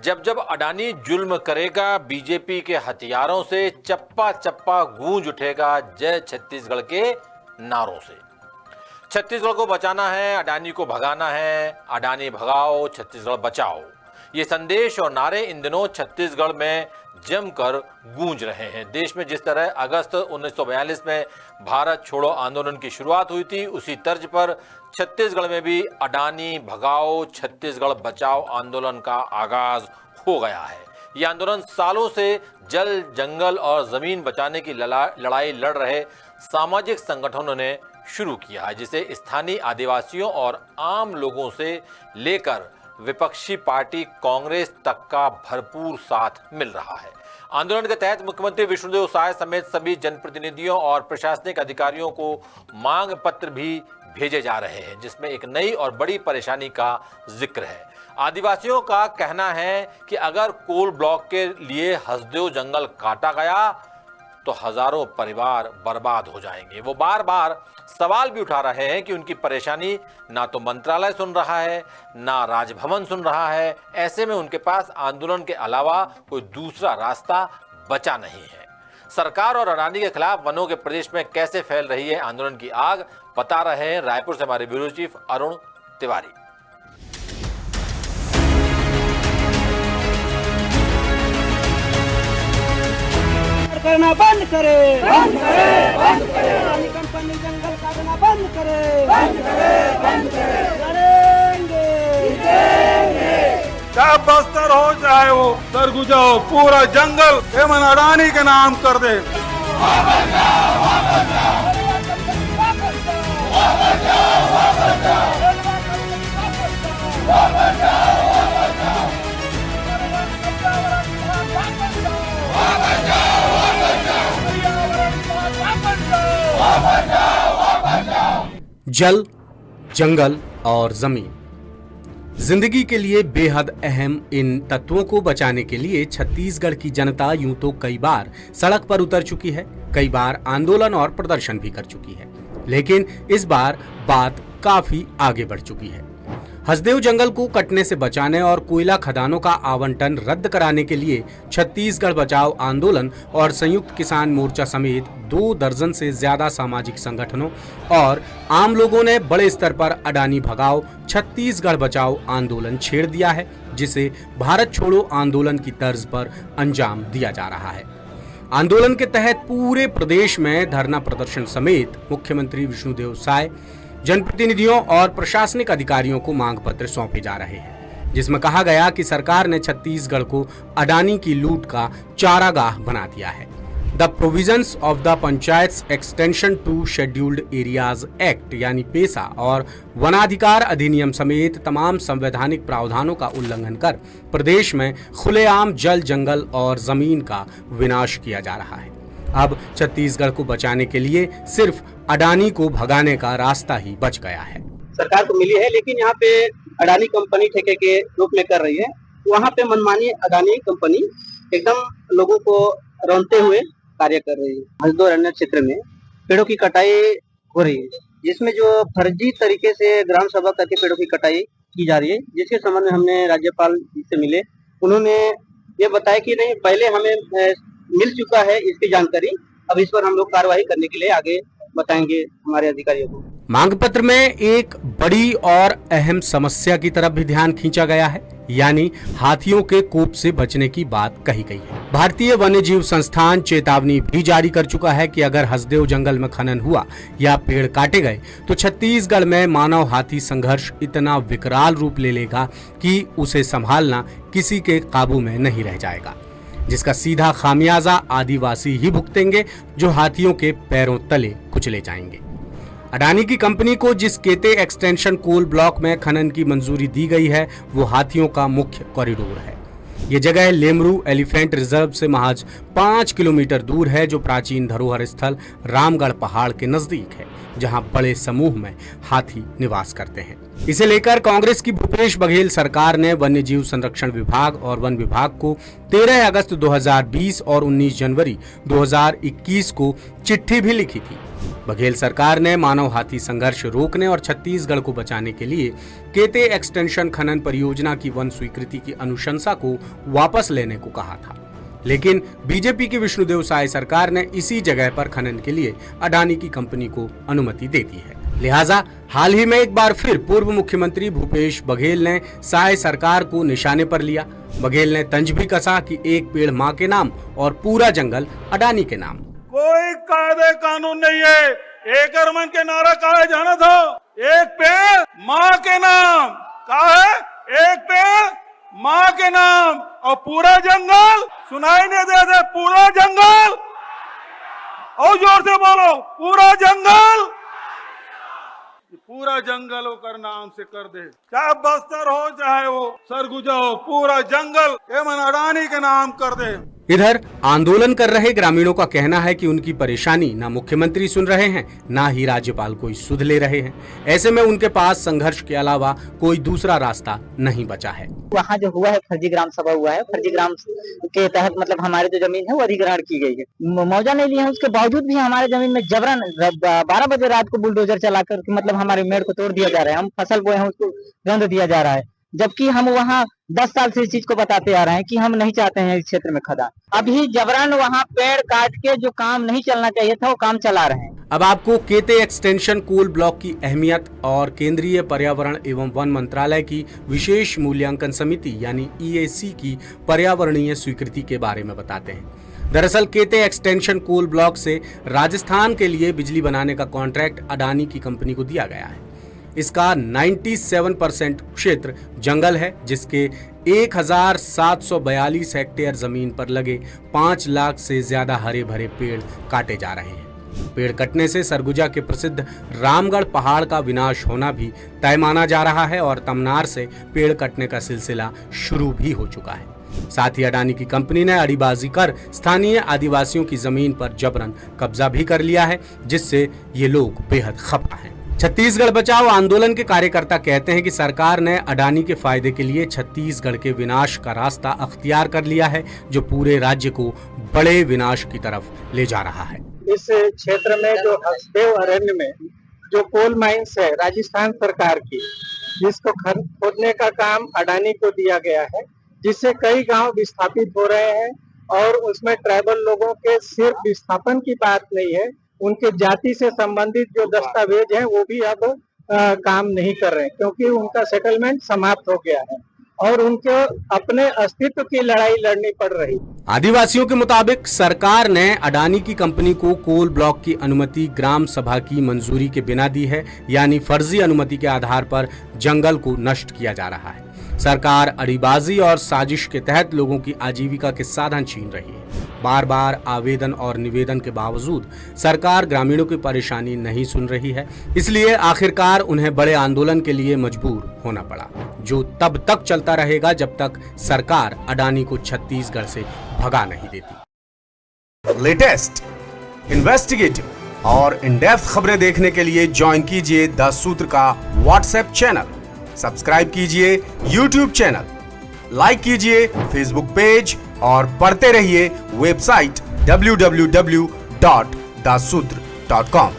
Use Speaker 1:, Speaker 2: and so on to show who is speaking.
Speaker 1: जब जब अडानी जुल्म करेगा, बीजेपी के हथियारों से चप्पा चप्पा गूंज उठेगा जय छत्तीसगढ़ के नारों से। छत्तीसगढ़ को बचाना है, अडानी को भगाना है, अडानी भगाओ, छत्तीसगढ़ बचाओ। ये संदेश और नारे इन दिनों छत्तीसगढ़ में जमकर गूंज रहे हैं। देश में जिस तरह अगस्त 1942 में भारत छोड़ो आंदोलन की शुरुआत हुई थी, उसी तर्ज पर छत्तीसगढ़ में भी अडानी भगाओ छत्तीसगढ़ बचाओ आंदोलन का आगाज हो गया है। यह आंदोलन सालों से जल, जंगल और जमीन बचाने की लड़ाई लड़ रहे सामाजिक संगठनों ने शुरू किया है, जिसे स्थानीय आदिवासियों और आम लोगों से लेकर विपक्षी पार्टी कांग्रेस तक का भरपूर साथ मिल रहा है। आंदोलन के तहत मुख्यमंत्री विष्णुदेव साय समेत सभी जनप्रतिनिधियों और प्रशासनिक अधिकारियों को मांग पत्र भी भेजे जा रहे हैं, जिसमें एक नई और बड़ी परेशानी का जिक्र है। आदिवासियों का कहना है कि अगर कोल ब्लॉक के लिए हसदेव जंगल काटा गया तो हजारों परिवार बर्बाद हो जाएंगे। वो बार बार सवाल भी उठा रहे हैं कि उनकी परेशानी ना तो मंत्रालय सुन रहा है, ना राजभवन सुन रहा है। ऐसे में उनके पास आंदोलन के अलावा कोई दूसरा रास्ता बचा नहीं है। सरकार और अडानी के खिलाफ वनों के प्रदेश में कैसे फैल रही है आंदोलन की आग, बता रहे हैं रायपुर से हमारे ब्यूरो चीफ अरुण तिवारी।
Speaker 2: करना बंद करे, बंद करे, बंद करे। अडानी कंपनी जंगल काटना बंद करे, बंद करे, बंद करे। करेंगे,
Speaker 3: चाहे बस्तर हो चाहे वो सरगुजा हो, पूरा जंगल हेमन अडानी के नाम कर दे।
Speaker 4: जल, जंगल और जमीन जिंदगी के लिए बेहद अहम इन तत्वों को बचाने के लिए छत्तीसगढ़ की जनता यूं तो कई बार सड़क पर उतर चुकी है, कई बार आंदोलन और प्रदर्शन भी कर चुकी है, लेकिन इस बार बात काफी आगे बढ़ चुकी है। हसदेव जंगल को कटने से बचाने और कोयला खदानों का आवंटन रद्द कराने के लिए छत्तीसगढ़ बचाओ आंदोलन और संयुक्त किसान मोर्चा समेत 2 दर्जन से ज्यादा सामाजिक संगठनों और आम लोगों ने बड़े स्तर पर अडानी भगाओ छत्तीसगढ़ बचाओ आंदोलन छेड़ दिया है, जिसे भारत छोड़ो आंदोलन की तर्ज पर अंजाम दिया जा रहा है। आंदोलन के तहत पूरे प्रदेश में धरना प्रदर्शन समेत मुख्यमंत्री विष्णुदेव साय, जनप्रतिनिधियों और प्रशासनिक अधिकारियों को मांग पत्र सौंपे जा रहे हैं, जिसमें कहा गया कि सरकार ने छत्तीसगढ़ को अडानी की लूट का चारागाह बना दिया है। The provisions of the panchayat extension to scheduled areas act यानी पेसा और वनाधिकार अधिनियम समेत तमाम संवैधानिक प्रावधानों का उल्लंघन कर प्रदेश में खुलेआम जल, जंगल और जमीन का विनाश किया जा रहा है। अब छत्तीसगढ़ को बचाने के लिए सिर्फ अडानी को भगाने का रास्ता ही बच गया है।
Speaker 2: सरकार को मिली है, लेकिन यहाँ पे अडानी कंपनी ठेके के रूप में कर रही है। वहाँ पे मनमानी अडानी कंपनी एकदम लोगों को रौंदते हुए कार्य कर रही है। हसदेव अरण्य क्षेत्र में पेड़ों की कटाई हो रही है, जिसमें जो फर्जी तरीके से ग्राम सभा करके पेड़ों की कटाई की जा रही है, जिसके संबंध में हमने राज्यपाल से मिले। उन्होंने ये बताया कि नहीं, पहले हमें मिल चुका है इसकी जानकारी, अब इस पर हम लोग कार्रवाई करने के लिए आगे बताएंगे हमारे अधिकारियों को।
Speaker 4: मांग पत्र में एक बड़ी और अहम समस्या की तरफ भी ध्यान खींचा गया है, यानी हाथियों के कोप से बचने की बात कही गई है। भारतीय वन्यजीव संस्थान चेतावनी भी जारी कर चुका है कि अगर हसदेव जंगल में खनन हुआ या पेड़ काटे गए तो छत्तीसगढ़ में मानव हाथी संघर्ष इतना विकराल रूप ले लेगा कि उसे संभालना किसी के काबू में नहीं रह जाएगा, जिसका सीधा खामियाजा आदिवासी ही भुगतेंगे, जो हाथियों के पैरों तले कुचले जाएंगे। अडानी की कंपनी को जिस केते एक्सटेंशन कोल ब्लॉक में खनन की मंजूरी दी गई है, वो हाथियों का मुख्य कॉरिडोर है। ये जगह लेमरू एलिफेंट रिजर्व से महज 5 किलोमीटर दूर है, जो प्राचीन धरोहर स्थल रामगढ़ पहाड़ के नजदीक है। जहां बड़े समूह में हाथी निवास करते हैं। इसे लेकर कांग्रेस की भूपेश बघेल सरकार ने वन्य जीव संरक्षण विभाग और वन विभाग को 13 अगस्त 2020 और 19 जनवरी 2021 को चिट्ठी भी लिखी थी। बघेल सरकार ने मानव हाथी संघर्ष रोकने और छत्तीसगढ़ को बचाने के लिए केते एक्सटेंशन खनन परियोजना की वन स्वीकृति की अनुशंसा को वापस लेने को कहा था, लेकिन बीजेपी की विष्णुदेव साय सरकार ने इसी जगह पर खनन के लिए अडानी की कंपनी को अनुमति दे दी है। लिहाजा हाल ही में एक बार फिर पूर्व मुख्यमंत्री भूपेश बघेल ने साय सरकार को निशाने पर लिया। बघेल ने तंज भी कसा कि एक पेड़ मां के नाम और पूरा जंगल अडानी के नाम।
Speaker 3: कोई कायदे कानून नहीं है। एक अरमान के नारा कहा है जाना था, एक पेड़ माँ के नाम। कहा है एक पेड़ माँ के नाम और पूरा जंगल। सुनाई नहीं दे दे, पूरा जंगल। और जोर से बोलो, पूरा जंगल। पूरा जंगल होकर नाम से कर दे, चाहे बस्तर हो चाहे वो सरगुजा हो, पूरा जंगल एमन अडानी के नाम कर दे।
Speaker 4: इधर आंदोलन कर रहे ग्रामीणों का कहना है कि उनकी परेशानी ना मुख्यमंत्री सुन रहे हैं, ना ही राज्यपाल कोई सुध ले रहे हैं। ऐसे में उनके पास संघर्ष के अलावा कोई दूसरा रास्ता नहीं बचा है।
Speaker 2: वहाँ जो हुआ है फर्जी ग्राम सभा हुआ है, फर्जी ग्राम के तहत मतलब हमारे जो जमीन है वो अधिग्रहण की गई है। मौजा नहीं लिया है, उसके बावजूद भी हमारे जमीन में जबरन 12 बजे रात को बुलडोजर चलाकर मतलब हमारे मेड़ को तोड़ दिया जा रहा है। हम फसल बोए हैं उसको रंध दिया जा रहा है, जबकि हम वहाँ 10 साल से इस चीज को बताते आ रहे हैं कि हम नहीं चाहते हैं इस क्षेत्र में खदान। अभी जबरन वहाँ पेड़ काट के जो काम नहीं चलना चाहिए था वो काम चला रहे हैं।
Speaker 4: अब आपको केते एक्सटेंशन कोल ब्लॉक की अहमियत और केंद्रीय पर्यावरण एवं वन मंत्रालय की विशेष मूल्यांकन समिति यानी EAC की पर्यावरणीय स्वीकृति के बारे में बताते हैं। दरअसल केते एक्सटेंशन कोल ब्लॉक से राजस्थान के लिए बिजली बनाने का कॉन्ट्रैक्ट अडानी की कंपनी को दिया गया है। इसका 97% क्षेत्र जंगल है, जिसके 1742 हेक्टेयर जमीन पर लगे 5 लाख से ज्यादा हरे भरे पेड़ काटे जा रहे हैं। पेड़ कटने से सरगुजा के प्रसिद्ध रामगढ़ पहाड़ का विनाश होना भी तय माना जा रहा है और तमनार से पेड़ कटने का सिलसिला शुरू भी हो चुका है। साथ ही अडानी की कंपनी ने अड़ीबाजी कर स्थानीय आदिवासियों की जमीन पर जबरन कब्जा भी कर लिया है, जिससे ये लोग बेहद खफा हैं। छत्तीसगढ़ बचाओ आंदोलन के कार्यकर्ता कहते हैं कि सरकार ने अडानी के फायदे के लिए छत्तीसगढ़ के विनाश का रास्ता अख्तियार कर लिया है, जो पूरे राज्य को बड़े विनाश की तरफ ले जा रहा है।
Speaker 2: इस क्षेत्र में जो हसदेव अरण्य में जो कोल माइंस है राजस्थान सरकार की, जिसको खोदने का काम अडानी को दिया गया है, जिससे कई गांव विस्थापित हो रहे हैं और उसमें ट्राइबल लोगों के सिर्फ विस्थापन की बात नहीं है, उनके जाति से संबंधित जो दस्तावेज हैं वो भी अब काम नहीं कर रहे हैं, क्योंकि उनका सेटलमेंट समाप्त हो गया है और उनको अपने अस्तित्व की लड़ाई लड़नी पड़ रही।
Speaker 4: आदिवासियों के मुताबिक सरकार ने अडानी की कंपनी को कोल ब्लॉक की अनुमति ग्राम सभा की मंजूरी के बिना दी है, यानी फर्जी अनुमति के आधार पर जंगल को नष्ट किया जा रहा है। सरकार अड़ीबाजी और साजिश के तहत लोगों की आजीविका के साधन छीन रही है। बार बार आवेदन और निवेदन के बावजूद सरकार ग्रामीणों की परेशानी नहीं सुन रही है, इसलिए आखिरकार उन्हें बड़े आंदोलन के लिए मजबूर होना पड़ा, जो तब तक चलता रहेगा जब तक सरकार अडानी को छत्तीसगढ़ से भगा नहीं देती।
Speaker 5: लेटेस्ट, इन्वेस्टिगेटिव और इन डेप्थ खबरें देखने के लिए ज्वाइन कीजिए द सूत्र का व्हाट्सएप चैनल, सब्सक्राइब कीजिए YouTube चैनल, लाइक कीजिए फेसबुक पेज और पढ़ते रहिए वेबसाइट www.dasudr.com।